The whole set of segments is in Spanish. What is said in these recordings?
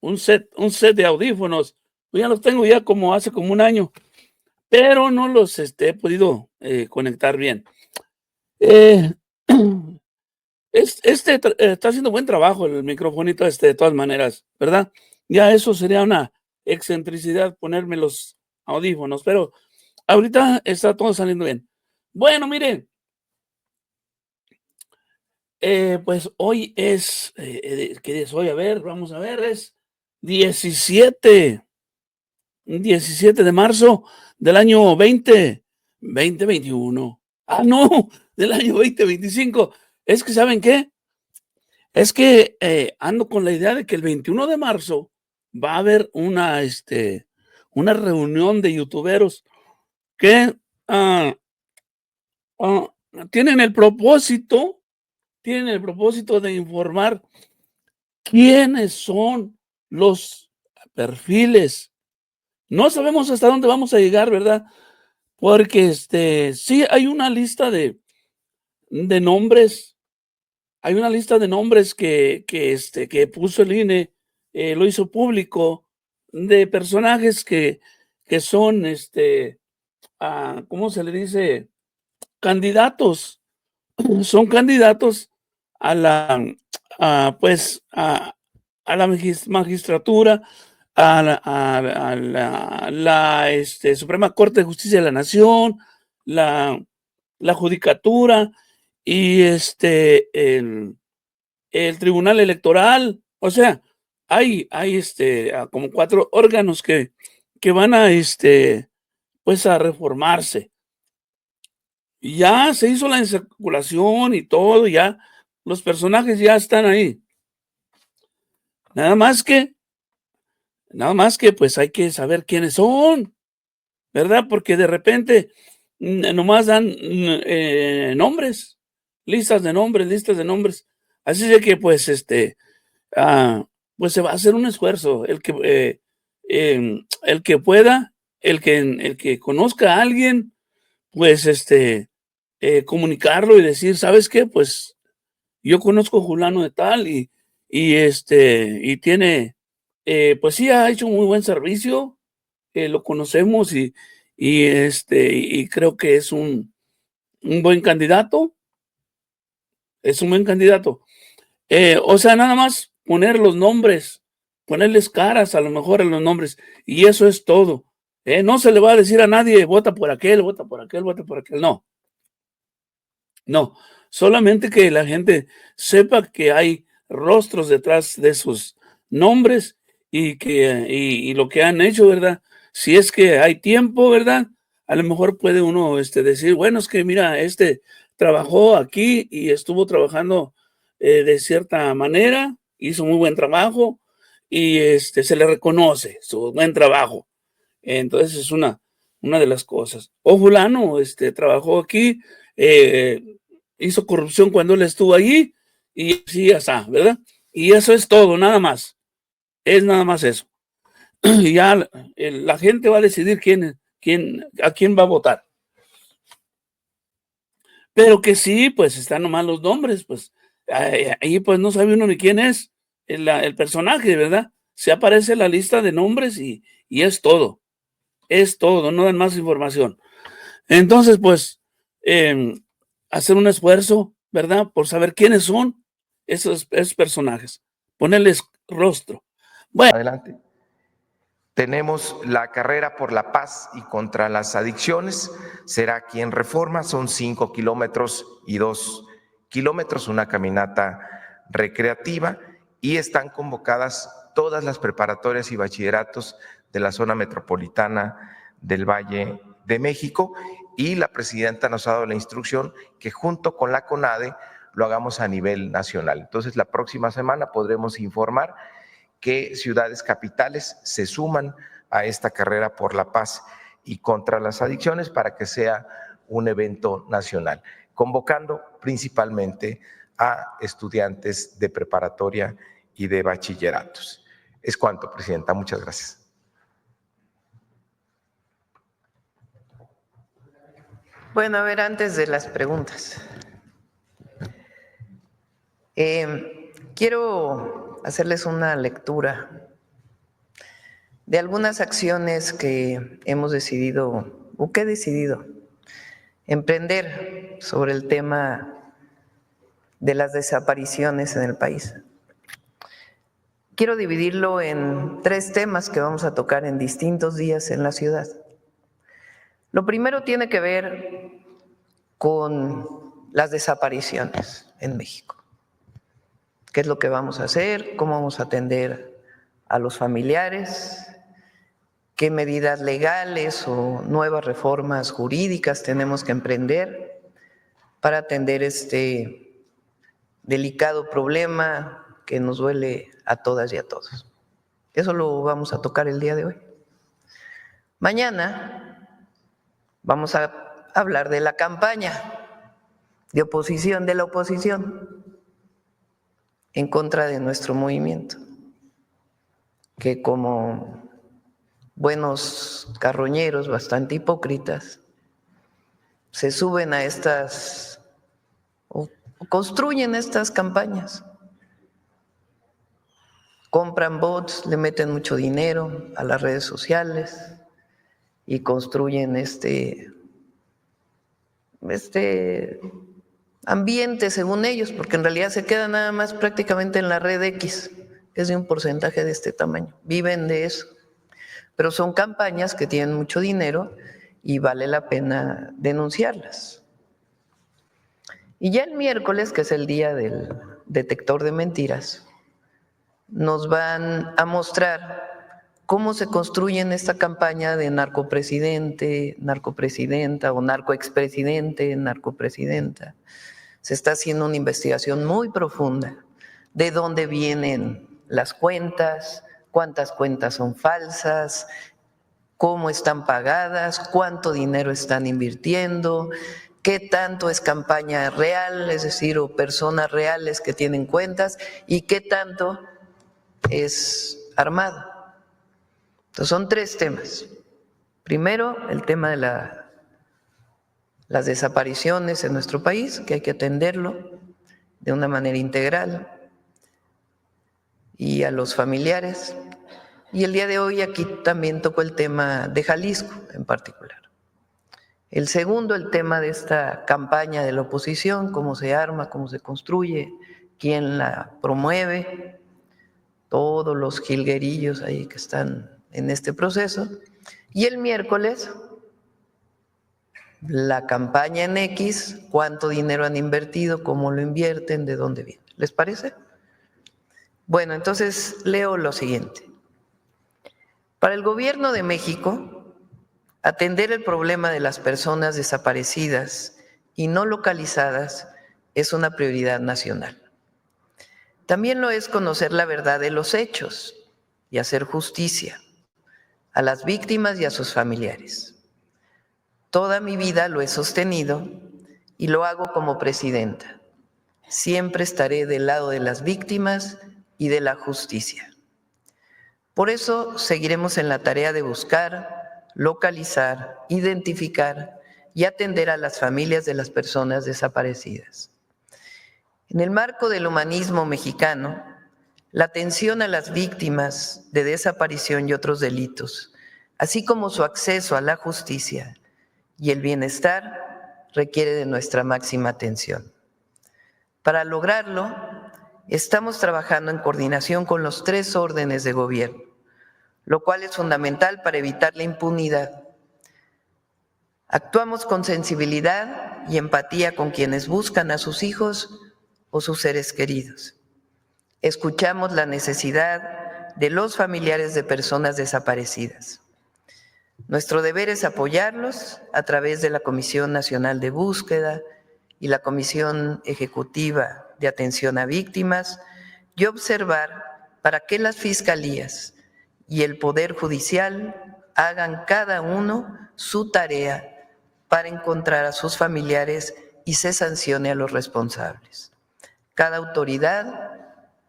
un set de audífonos. Pues ya los tengo ya como hace como un año, pero no los he podido conectar bien. Eh, está haciendo buen trabajo el microfonito de todas maneras, ¿verdad? Ya eso sería una excentricidad ponerme los audífonos, pero ahorita está todo saliendo bien. Bueno, miren, pues hoy es, ¿qué día es hoy? A ver, vamos a ver, es 17 de marzo del año 2021. Ah, no, del año 2025. Es que, ¿saben qué? Es que ando con la idea de que el 21 de marzo va a haber una reunión de youtuberos que ah, ah, tienen el propósito, de informar quiénes son los perfiles. No sabemos hasta dónde vamos a llegar, ¿verdad? Porque sí hay una lista de nombres. Hay una lista de nombres que puso el INE, lo hizo público, de personajes que son, ¿cómo se le dice? Candidatos. Son candidatos a la, pues, a la magistratura, a la Suprema Corte de Justicia de la Nación, la judicatura y el Tribunal Electoral. O sea, hay como 4 órganos que van a, pues, a reformarse. Y ya se hizo la insaculación y todo, ya los personajes ya están ahí. Nada más que, pues, hay que saber quiénes son, ¿verdad? Porque de repente, nomás dan, nombres, listas de nombres. Así de que, pues, ah, pues, se va a hacer un esfuerzo. El que pueda, el que conozca a alguien, pues, comunicarlo y decir: "¿Sabes qué? Pues, yo conozco a fulano de tal y tiene, pues sí, ha hecho muy buen servicio, lo conocemos y creo que es un buen candidato, es un buen candidato". O sea, nada más poner los nombres, ponerles caras a lo mejor a los nombres, y eso es todo. No se le va a decir a nadie: "Vota por aquel, vota por aquel, vota por aquel", no. No, solamente que la gente sepa que hay rostros detrás de sus nombres y lo que han hecho, ¿verdad? Si es que hay tiempo, ¿verdad? A lo mejor puede uno, decir: "Bueno, es que mira, trabajó aquí y estuvo trabajando, de cierta manera, hizo muy buen trabajo y, se le reconoce su buen trabajo". Entonces, es una de las cosas. O fulano, trabajó aquí, hizo corrupción cuando él estuvo allí, y así, asá, ¿verdad? Y eso es todo, nada más. Es nada más eso. Y ya la gente va a decidir a quién va a votar. Pero que sí, pues están nomás los nombres, pues ahí pues no sabe uno ni quién es el personaje, ¿verdad? Se aparece la lista de nombres y es todo, no dan más información. Entonces, pues, hacer un esfuerzo, ¿verdad? Por saber quiénes son esos personajes, ponerles rostro. Bueno. Adelante. Tenemos la carrera por la paz y contra las adicciones. Será aquí en Reforma, son 5 kilómetros y 2 kilómetros, una caminata recreativa, y están convocadas todas las preparatorias y bachilleratos de la zona metropolitana del Valle de México, y la presidenta nos ha dado la instrucción que junto con la CONADE lo hagamos a nivel nacional. Entonces, la próxima semana podremos informar qué ciudades capitales se suman a esta carrera por la paz y contra las adicciones para que sea un evento nacional, convocando principalmente a estudiantes de preparatoria y de bachilleratos. Es cuanto, presidenta. Muchas gracias. Bueno, a ver, antes de las preguntas, quiero hacerles una lectura de algunas acciones que hemos decidido, o que he decidido, emprender sobre el tema de las desapariciones en el país. Quiero dividirlo en 3 temas que vamos a tocar en distintos días en la ciudad. Lo primero tiene que ver con las desapariciones en México. ¿Qué es lo que vamos a hacer? ¿Cómo vamos a atender a los familiares? ¿Qué medidas legales o nuevas reformas jurídicas tenemos que emprender para atender este delicado problema que nos duele a todas y a todos? Eso lo vamos a tocar el día de hoy. Mañana vamos a hablar de la campaña de oposición, de la oposición en contra de nuestro movimiento, que como buenos carroñeros bastante hipócritas se suben a estas o construyen estas campañas. Compran bots, le meten mucho dinero a las redes sociales y construyen este ambiente según ellos, porque en realidad se queda nada más prácticamente en la red X, es de un porcentaje de este tamaño, viven de eso. Pero son campañas que tienen mucho dinero y vale la pena denunciarlas. Y ya el miércoles, que es el día del detector de mentiras, nos van a mostrar cómo se construye en esta campaña de narcopresidente, narcopresidenta o narcoexpresidente, narcopresidenta. Se está haciendo una investigación muy profunda de dónde vienen las cuentas, cuántas cuentas son falsas, cómo están pagadas, cuánto dinero están invirtiendo, qué tanto es campaña real, es decir, o personas reales que tienen cuentas, y qué tanto es armado. Entonces son 3 temas. Primero, el tema de las desapariciones en nuestro país, que hay que atenderlo de una manera integral, y a los familiares. Y el día de hoy aquí también tocó el tema de Jalisco en particular. El segundo, el tema de esta campaña de la oposición, cómo se arma, cómo se construye, quién la promueve, todos los jilguerillos ahí que están en este proceso. Y el miércoles, la campaña en X, cuánto dinero han invertido, cómo lo invierten, de dónde viene. ¿Les parece? Bueno, entonces leo lo siguiente. Para el Gobierno de México, atender el problema de las personas desaparecidas y no localizadas es una prioridad nacional. También lo es conocer la verdad de los hechos y hacer justicia a las víctimas y a sus familiares. Toda mi vida lo he sostenido y lo hago como presidenta. Siempre estaré del lado de las víctimas y de la justicia. Por eso seguiremos en la tarea de buscar, localizar, identificar y atender a las familias de las personas desaparecidas. En el marco del humanismo mexicano, la atención a las víctimas de desaparición y otros delitos, así como su acceso a la justicia y el bienestar, requiere de nuestra máxima atención. Para lograrlo, estamos trabajando en coordinación con los 3 órdenes de gobierno, lo cual es fundamental para evitar la impunidad. Actuamos con sensibilidad y empatía con quienes buscan a sus hijos o sus seres queridos. Escuchamos la necesidad de los familiares de personas desaparecidas. Nuestro deber es apoyarlos a través de la Comisión Nacional de Búsqueda y la Comisión Ejecutiva de Atención a Víctimas y observar para que las fiscalías y el Poder Judicial hagan cada uno su tarea para encontrar a sus familiares y se sancione a los responsables. Cada autoridad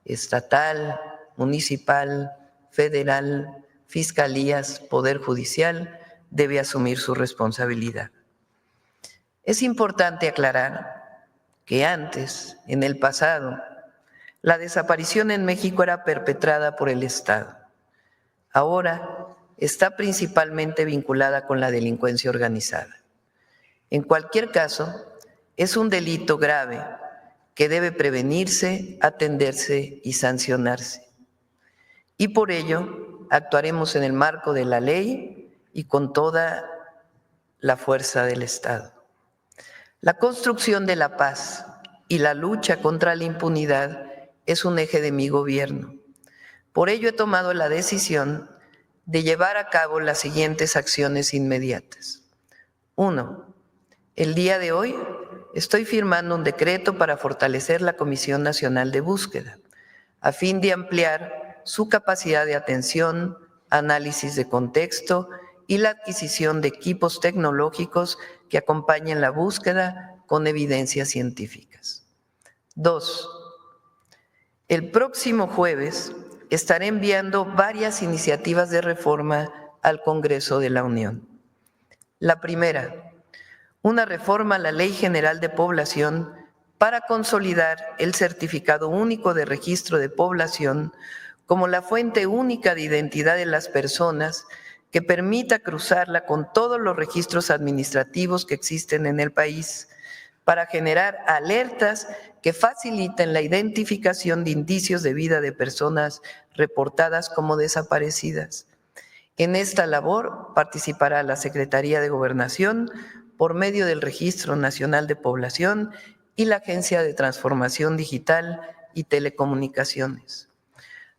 estatal, municipal, federal, fiscalías, Poder Judicial, debe asumir su responsabilidad. Es importante aclarar que antes, en el pasado, la desaparición en México era perpetrada por el Estado. Ahora está principalmente vinculada con la delincuencia organizada. En cualquier caso, es un delito grave que debe prevenirse, atenderse y sancionarse. Y por ello actuaremos en el marco de la ley y con toda la fuerza del Estado. La construcción de la paz y la lucha contra la impunidad es un eje de mi gobierno. Por ello he tomado la decisión de llevar a cabo las siguientes acciones inmediatas. 1. El día de hoy estoy firmando un decreto para fortalecer la Comisión Nacional de Búsqueda, a fin de ampliar su capacidad de atención, análisis de contexto y la adquisición de equipos tecnológicos que acompañen la búsqueda con evidencias científicas. 2. El próximo jueves estaré enviando varias iniciativas de reforma al Congreso de la Unión. La primera, una reforma a la Ley General de Población para consolidar el Certificado Único de Registro de Población como la fuente única de identidad de las personas que permita cruzarla con todos los registros administrativos que existen en el país para generar alertas que faciliten la identificación de indicios de vida de personas reportadas como desaparecidas. En esta labor participará la Secretaría de Gobernación por medio del Registro Nacional de Población y la Agencia de Transformación Digital y Telecomunicaciones.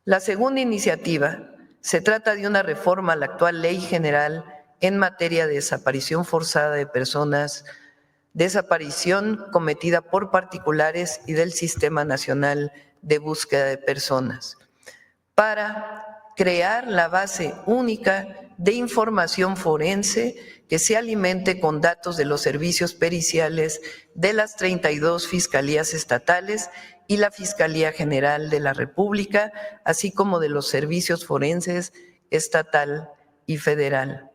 La segunda iniciativa se trata de una reforma a la actual Ley General en materia de desaparición forzada de personas, desaparición cometida por particulares y del Sistema Nacional de Búsqueda de Personas, para crear la base única de información forense que se alimente con datos de los servicios periciales de las 32 fiscalías estatales y la Fiscalía General de la República, así como de los servicios forenses estatal y federal.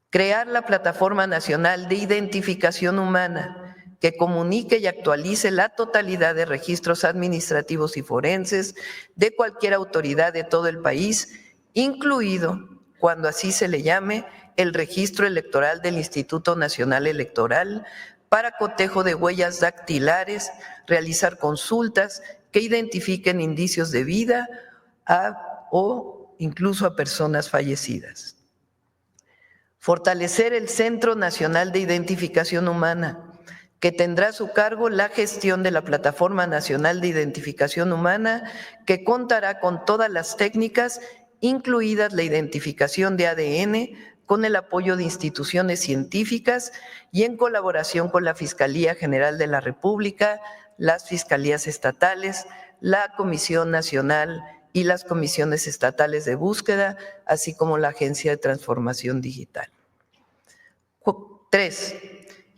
Crear la Plataforma Nacional de Identificación Humana, que comunique y actualice la totalidad de registros administrativos y forenses de cualquier autoridad de todo el país, incluido, cuando así se le llame, el registro electoral del Instituto Nacional Electoral, para cotejo de huellas dactilares, realizar consultas que identifiquen indicios de vida o incluso a personas fallecidas. Fortalecer el Centro Nacional de Identificación Humana, que tendrá a su cargo la gestión de la Plataforma Nacional de Identificación Humana, que contará con todas las técnicas, incluidas la identificación de ADN, con el apoyo de instituciones científicas y en colaboración con la Fiscalía General de la República, las fiscalías estatales, la Comisión Nacional y las comisiones estatales de búsqueda, así como la Agencia de Transformación Digital. 3.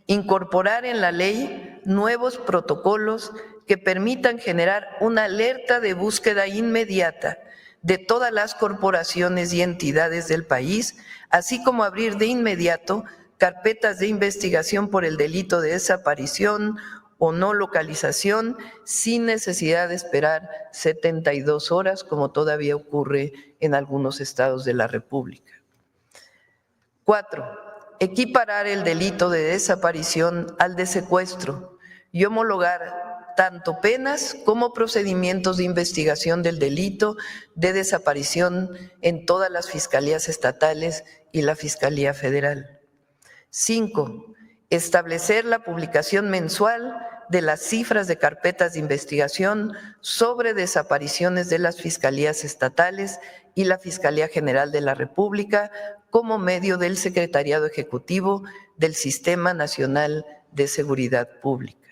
Incorporar en la ley nuevos protocolos que permitan generar una alerta de búsqueda inmediata de todas las corporaciones y entidades del país, así como abrir de inmediato carpetas de investigación por el delito de desaparición o no localización sin necesidad de esperar 72 horas, como todavía ocurre en algunos estados de la República. 4. Equiparar el delito de desaparición al de secuestro y homologar tanto penas como procedimientos de investigación del delito de desaparición en todas las fiscalías estatales y la Fiscalía Federal. 5. Establecer la publicación mensual de las cifras de carpetas de investigación sobre desapariciones de las fiscalías estatales y la Fiscalía General de la República como medio del Secretariado Ejecutivo del Sistema Nacional de Seguridad Pública.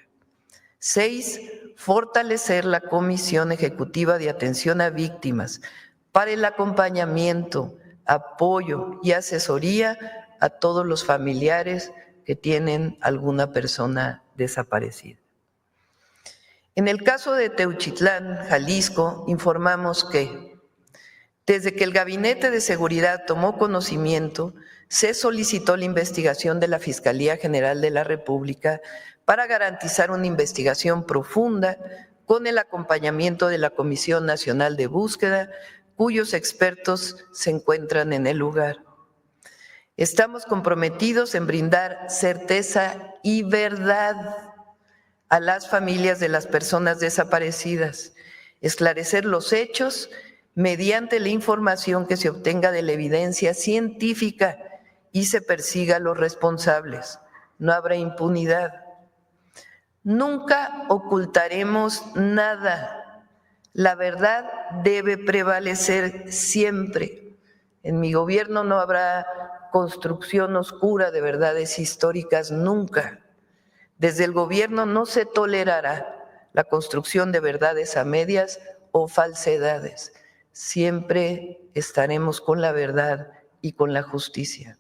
6. Fortalecer la Comisión Ejecutiva de Atención a Víctimas para el acompañamiento, apoyo y asesoría a todos los familiares que tienen alguna persona desaparecida. En el caso de Teuchitlán, Jalisco, informamos que desde que el Gabinete de Seguridad tomó conocimiento, se solicitó la investigación de la Fiscalía General de la República para garantizar una investigación profunda con el acompañamiento de la Comisión Nacional de Búsqueda, cuyos expertos se encuentran en el lugar. Estamos comprometidos en brindar certeza y verdad a las familias de las personas desaparecidas, esclarecer los hechos mediante la información que se obtenga de la evidencia científica y se persiga a los responsables. No habrá impunidad. Nunca ocultaremos nada. La verdad debe prevalecer siempre. En mi gobierno no habrá construcción oscura de verdades históricas nunca. Desde el gobierno no se tolerará la construcción de verdades a medias o falsedades. Siempre estaremos con la verdad y con la justicia.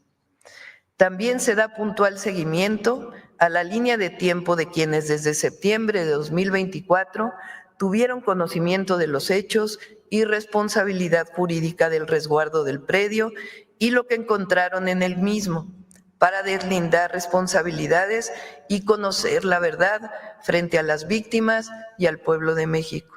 También se da puntual seguimiento a la línea de tiempo de quienes desde septiembre de 2024 tuvieron conocimiento de los hechos y responsabilidad jurídica del resguardo del predio y lo que encontraron en el mismo, para deslindar responsabilidades y conocer la verdad frente a las víctimas y al pueblo de México.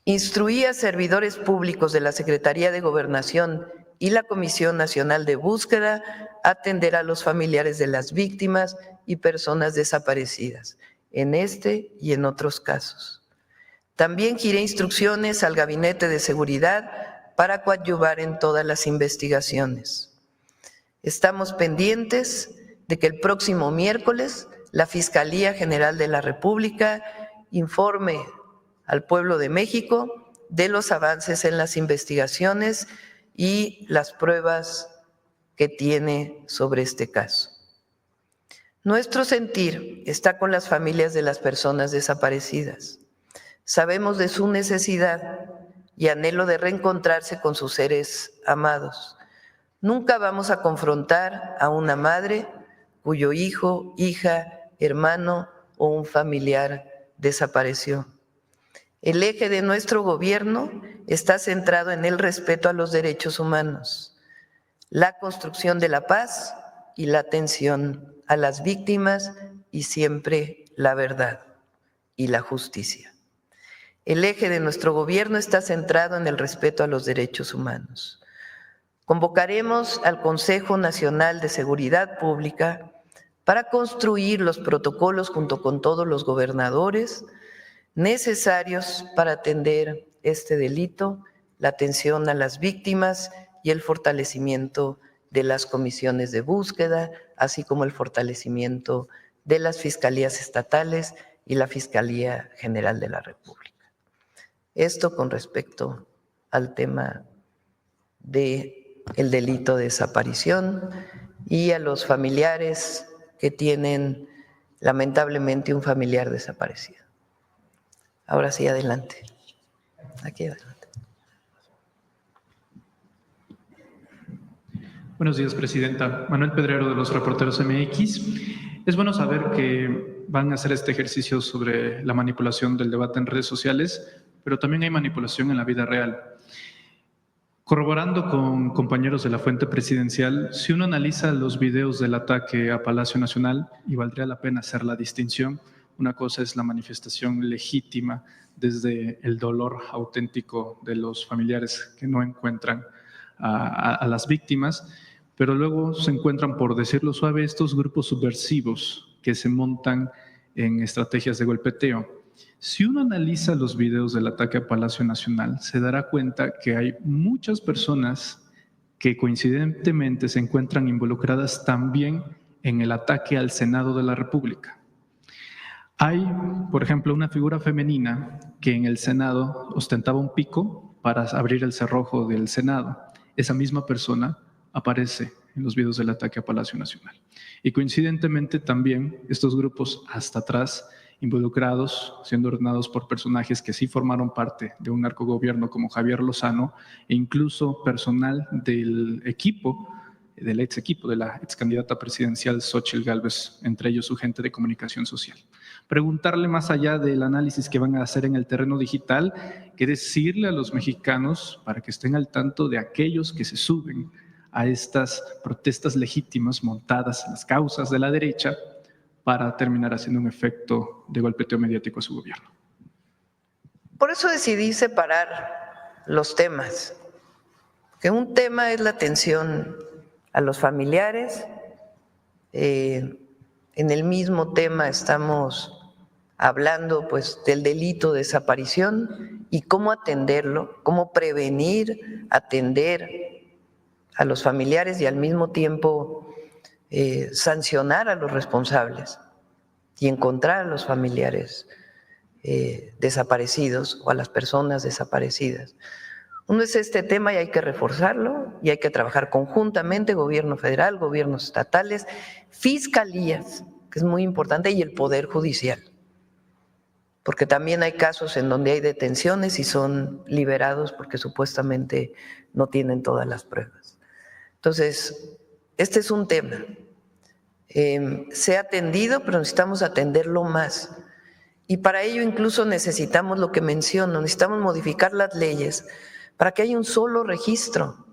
Instruí a servidores públicos de la Secretaría de Gobernación y la Comisión Nacional de Búsqueda a atender a los familiares de las víctimas y personas desaparecidas, en este y en otros casos. También giré instrucciones al Gabinete de Seguridad para coadyuvar en todas las investigaciones. Estamos pendientes de que el próximo miércoles la Fiscalía General de la República informe al pueblo de México de los avances en las investigaciones y las pruebas que tiene sobre este caso. Nuestro sentir está con las familias de las personas desaparecidas. Sabemos de su necesidad y anhelo de reencontrarse con sus seres amados. Nunca vamos a confrontar a una madre cuyo hijo, hija, hermano o un familiar desapareció. El eje de nuestro gobierno está centrado en el respeto a los derechos humanos, la construcción de la paz y la atención a las víctimas y siempre la verdad y la justicia. El eje de nuestro gobierno está centrado en el respeto a los derechos humanos. Convocaremos al Consejo Nacional de Seguridad Pública para construir los protocolos junto con todos los gobernadores necesarios para atender este delito, la atención a las víctimas y el fortalecimiento de las comisiones de búsqueda, así como el fortalecimiento de las fiscalías estatales y la Fiscalía General de la República. Esto con respecto al tema del delito de desaparición y a los familiares que tienen lamentablemente un familiar desaparecido. Ahora sí, adelante. Aquí adelante. Buenos días, Presidenta. Manuel Pedrero, de los Reporteros MX. Es bueno saber que van a hacer este ejercicio sobre la manipulación del debate en redes sociales, pero también hay manipulación en la vida real. Corroborando con compañeros de la fuente presidencial, si uno analiza los videos del ataque a Palacio Nacional, y valdría la pena hacer la distinción, una cosa es la manifestación legítima desde el dolor auténtico de los familiares que no encuentran a las víctimas, pero luego se encuentran, por decirlo suave, estos grupos subversivos que se montan en estrategias de golpeteo. Si uno analiza los videos del ataque a Palacio Nacional, se dará cuenta que hay muchas personas que coincidentemente se encuentran involucradas también en el ataque al Senado de la República. Hay, por ejemplo, una figura femenina que en el Senado ostentaba un pico para abrir el cerrojo del Senado. Esa misma persona aparece en los videos del ataque a Palacio Nacional. Y coincidentemente también estos grupos hasta atrás involucrados, siendo ordenados por personajes que sí formaron parte de un narcogobierno como Javier Lozano, e incluso personal del equipo, del ex equipo de la ex candidata presidencial Xóchitl Gálvez, entre ellos su gente de comunicación social. Preguntarle, más allá del análisis que van a hacer en el terreno digital, qué decirle a los mexicanos para que estén al tanto de aquellos que se suben a estas protestas legítimas montadas en las causas de la derecha para terminar haciendo un efecto de golpeteo mediático a su gobierno. por eso decidí separar los temas, que un tema es la atención a los familiares. En el mismo tema estamos hablando pues del delito de desaparición y cómo atenderlo, cómo prevenir, atender a los familiares y al mismo tiempo sancionar a los responsables y encontrar a los familiares desaparecidos o a las personas desaparecidas. Uno es este tema y hay que reforzarlo y hay que trabajar conjuntamente, gobierno federal, gobiernos estatales, fiscalías, que es muy importante, y el Poder Judicial, porque también hay casos en donde hay detenciones y son liberados porque supuestamente no tienen todas las pruebas. Entonces, este es un tema. Se ha atendido, pero necesitamos atenderlo más. Y para ello incluso necesitamos lo que menciono, necesitamos modificar las leyes para que haya un solo registro,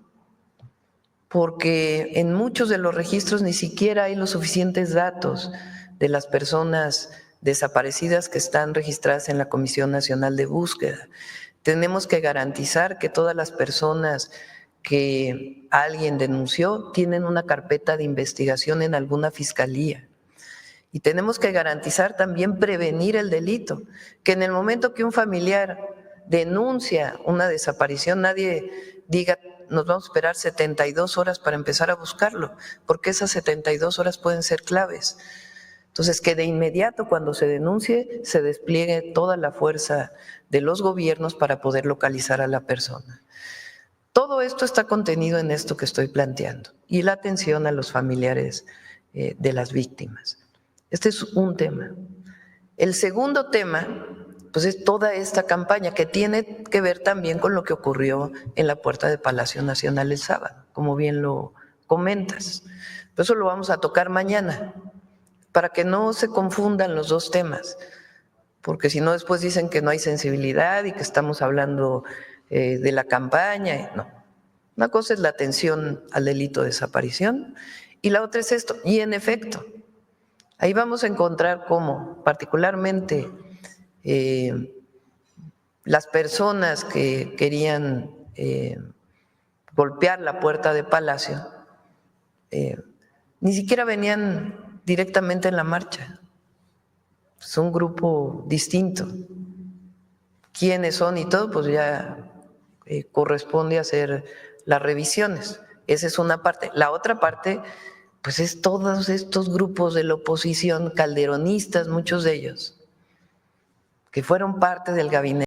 porque en muchos de los registros ni siquiera hay los suficientes datos de las personas desaparecidas que están registradas en la Comisión Nacional de Búsqueda. Tenemos que garantizar que todas las personas que alguien denunció tienen una carpeta de investigación en alguna fiscalía. Y tenemos que garantizar también prevenir el delito, que en el momento que un familiar denuncia una desaparición, nadie diga, nos vamos a esperar 72 horas para empezar a buscarlo, porque esas 72 horas pueden ser claves. Entonces, que de inmediato cuando se denuncie, se despliegue toda la fuerza de los gobiernos para poder localizar a la persona. Todo esto está contenido en esto que estoy planteando y la atención a los familiares de las víctimas. Este es un tema. El segundo tema, pues es toda esta campaña que tiene que ver también con lo que ocurrió en la puerta de Palacio Nacional el sábado, como bien lo comentas. Pero eso lo vamos a tocar mañana, para que no se confundan los dos temas, porque si no después dicen que no hay sensibilidad y que estamos hablando de la campaña. No. Una cosa es la atención al delito de desaparición y la otra es esto. Y en efecto, ahí vamos a encontrar cómo, particularmente las personas que querían golpear la puerta de Palacio, ni siquiera venían directamente en la marcha. Es un grupo distinto. ¿Quiénes son y todo? Pues ya corresponde hacer las revisiones. Esa es una parte. La otra parte, pues es todos estos grupos de la oposición, calderonistas, muchos de ellos, que fueron parte del gabinete